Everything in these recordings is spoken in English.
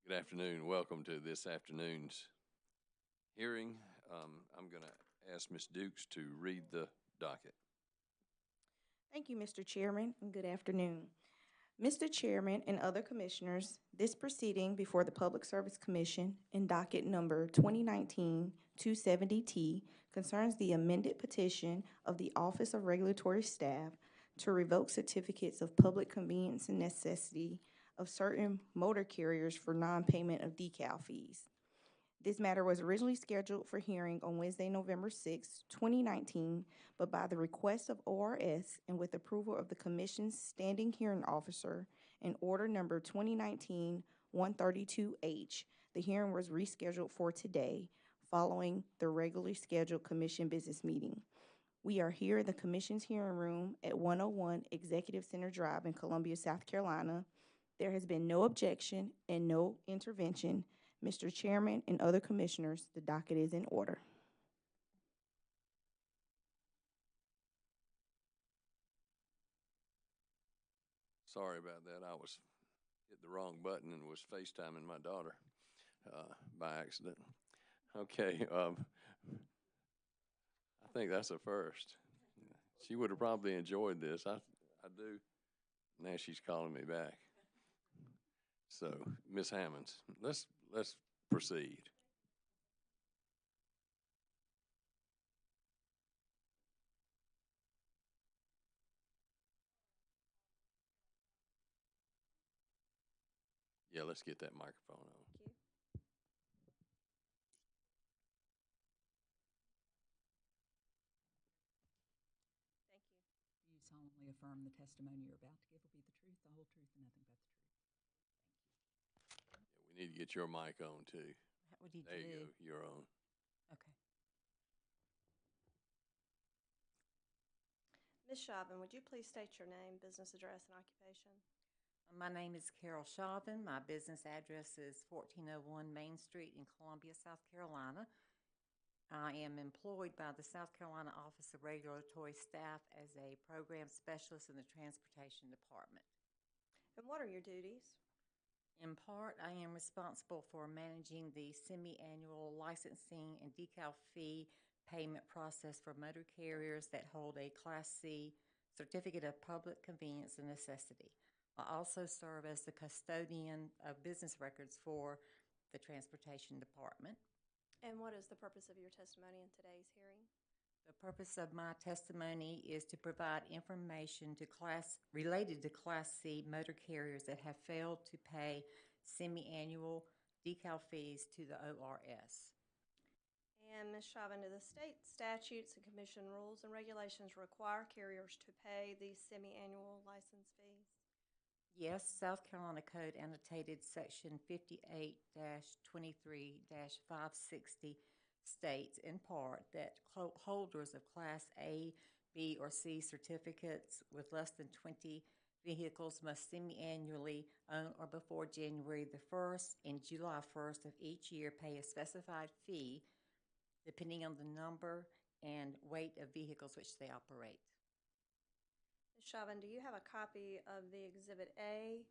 Good afternoon. Welcome to this afternoon's hearing. I'm going to ask Ms. Dukes to read the docket. Thank you, Mr. Chairman, and good afternoon. Mr. Chairman and other commissioners, this proceeding before the Public Service Commission in docket number 2019-270T concerns the amended petition of the Office of Regulatory Staff to revoke certificates of public convenience and necessity of certain motor carriers for non-payment of decal fees. This matter was originally scheduled for hearing on Wednesday, November 6, 2019, but by the request of ORS and with approval of the Commission's standing hearing officer in order number 2019-132H, the hearing was rescheduled for today following the regularly scheduled Commission business meeting. We are here in the Commission's hearing room at 101 Executive Center Drive in Columbia, South Carolina. There has been no objection and no intervention. Mr. Chairman and other commissioners, the docket is in order. Sorry about that. I hit the wrong button and was FaceTiming my daughter by accident. Okay. I think that's a first. She would have probably enjoyed this. I do. Now she's calling me back. So, Ms. Hammonds, let's proceed. Yeah, let's get that microphone on. You solemnly affirm the testimony you're about to give will be the truth, the whole truth, and nothing but the truth. Thank you. Yeah, we need to get your mic on, too. What do you There you go. You're on. Okay. Ms. Chauvin, would you please state your name, business address, and occupation? My name is Carol Chauvin. My business address is 1401 Main Street in Columbia, South Carolina. I am employed by the South Carolina Office of Regulatory Staff as a program specialist in the Transportation Department. And what are your duties? In part, I am responsible for managing the semi-annual licensing and decal fee payment process for motor carriers that hold a Class C Certificate of Public Convenience and Necessity. I also serve as the custodian of business records for the Transportation Department. And what is the purpose of your testimony in today's hearing? The purpose of my testimony is to provide information related to Class C motor carriers that have failed to pay semi-annual decal fees to the ORS. And Ms. Chauvin, do the state statutes and commission rules and regulations require carriers to pay these semi-annual license fees? Yes, South Carolina Code annotated section 58-23-560 states in part that holders of Class A, B, or C certificates with less than 20 vehicles must semi-annually on or before January the 1st and July 1st of each year pay a specified fee depending on the number and weight of vehicles which they operate. Ms. Chauvin, do you have a copy of the Exhibit A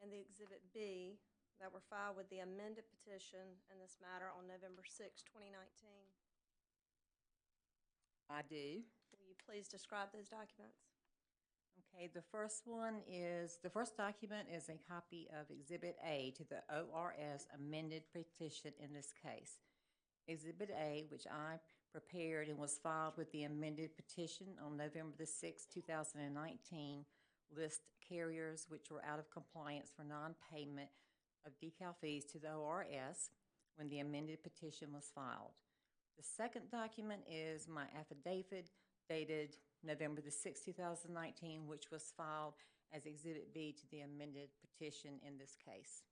and the Exhibit B that were filed with the amended petition in this matter on November 6, 2019? I do. Will you please describe those documents? Okay, the first document is a copy of Exhibit A to the ORS amended petition in this case. Exhibit A, which I prepared and was filed with the amended petition on November the 6th, 2019, list carriers which were out of compliance for non-payment of decal fees to the ORS when the amended petition was filed. The second document is my affidavit dated November the 6th, 2019, which was filed as Exhibit B to the amended petition in this case.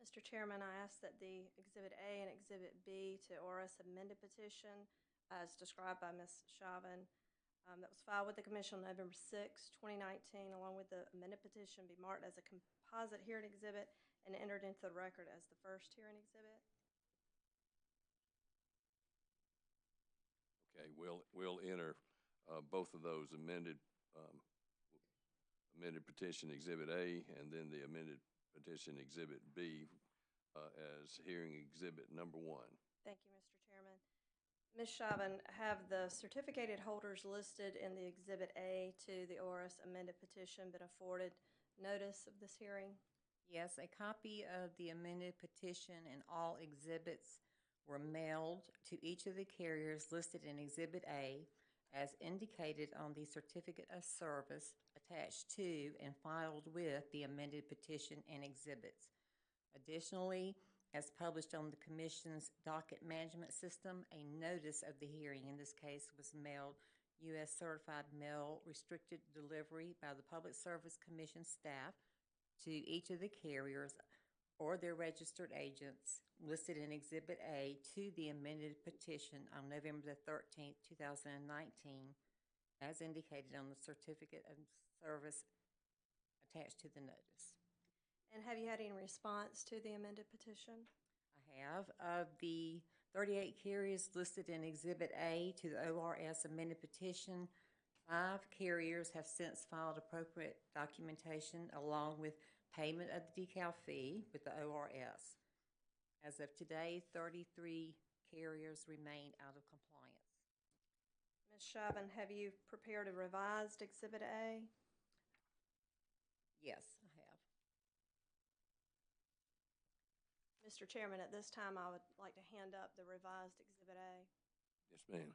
Mr. Chairman, I ask that the Exhibit A and Exhibit B to ORS amended petition as described by Ms. Chauvin that was filed with the Commission on November 6, 2019, along with the amended petition be marked as a composite hearing exhibit and entered into the record as the first hearing exhibit. Okay, we'll enter both of those amended petition Exhibit A and then the amended petition Exhibit B as hearing exhibit number 1. Thank you, Mr. Chairman. Ms. Chauvin, have the certificated holders listed in the Exhibit A to the ORS amended petition been afforded notice of this hearing? Yes, a copy of the amended petition and all exhibits were mailed to each of the carriers listed in Exhibit A as indicated on the certificate of service attached to and filed with the amended petition and exhibits. Additionally, as published on the Commission's docket management system, a notice of the hearing in this case was mailed U.S. Certified Mail Restricted Delivery by the Public Service Commission staff to each of the carriers or their registered agents listed in Exhibit A to the amended petition on November the 13th, 2019, as indicated on the certificate of service attached to the notice. And have you had any response to the amended petition? I have. Of the 38 carriers listed in Exhibit A to the ORS amended petition, 5 carriers have since filed appropriate documentation along with payment of the decal fee with the ORS. As of today, 33 carriers remain out of compliance. Ms. Chauvin, have you prepared a revised Exhibit A? Yes, I have. Mr. Chairman, at this time, I would like to hand up the revised Exhibit A. Yes, ma'am.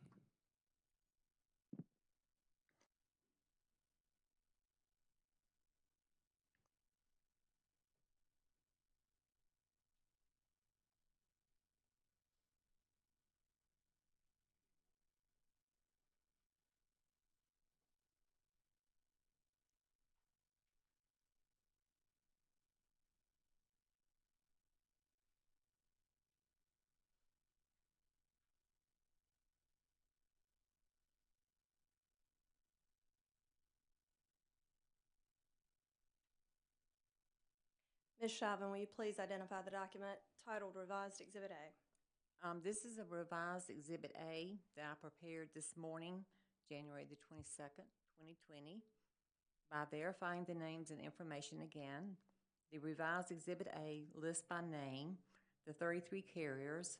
Ms. Chauvin, will you please identify the document titled Revised Exhibit A? This is a revised Exhibit A that I prepared this morning, January the 22nd, 2020. By verifying the names and information again, the revised Exhibit A lists by name the 33 carriers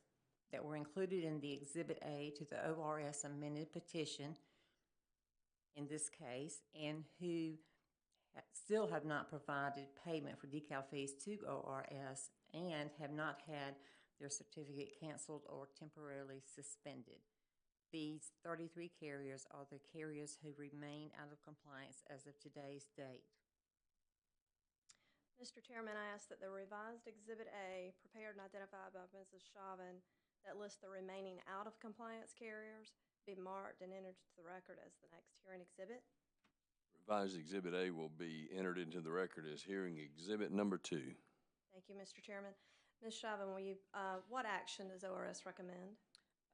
that were included in the Exhibit A to the ORS amended petition in this case, and who still have not provided payment for decal fees to ORS and have not had their certificate canceled or temporarily suspended. These 33 carriers are the carriers who remain out of compliance as of today's date. Mr. Chairman, I ask that the revised Exhibit A, prepared and identified by Mrs. Chauvin, that lists the remaining out-of-compliance carriers, be marked and entered to the record as the next hearing exhibit. Revised Exhibit A will be entered into the record as hearing exhibit number 2. Thank you, Mr. Chairman. Ms. Chauvin, will you, what action does ORS recommend?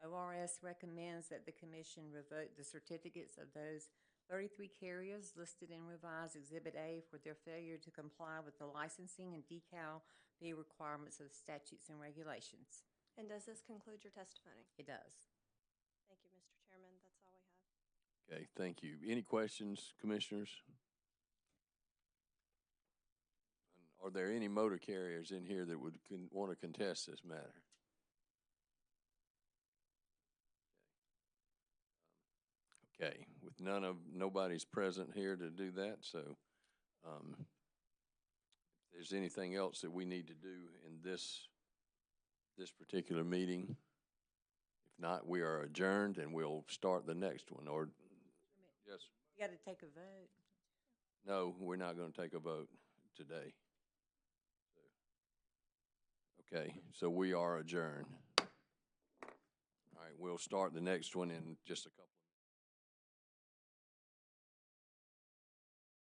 ORS recommends that the Commission revoke the certificates of those 33 carriers listed in revised Exhibit A for their failure to comply with the licensing and decal fee requirements of the statutes and regulations. And does this conclude your testimony? It does. Thank you, Mr. Chairman. That's all we have. Okay, thank you. Any questions, Commissioners? And are there any motor carriers in here that would want to contest this matter? Okay, with nobody's present here to do that, so if there's anything else that we need to do in this particular meeting, if not, we are adjourned and we'll start the next one. Or yes, You got to take a vote. no, we're not going to take a vote today. Okay, so we are adjourned. All right, we'll start the next one in just a couple.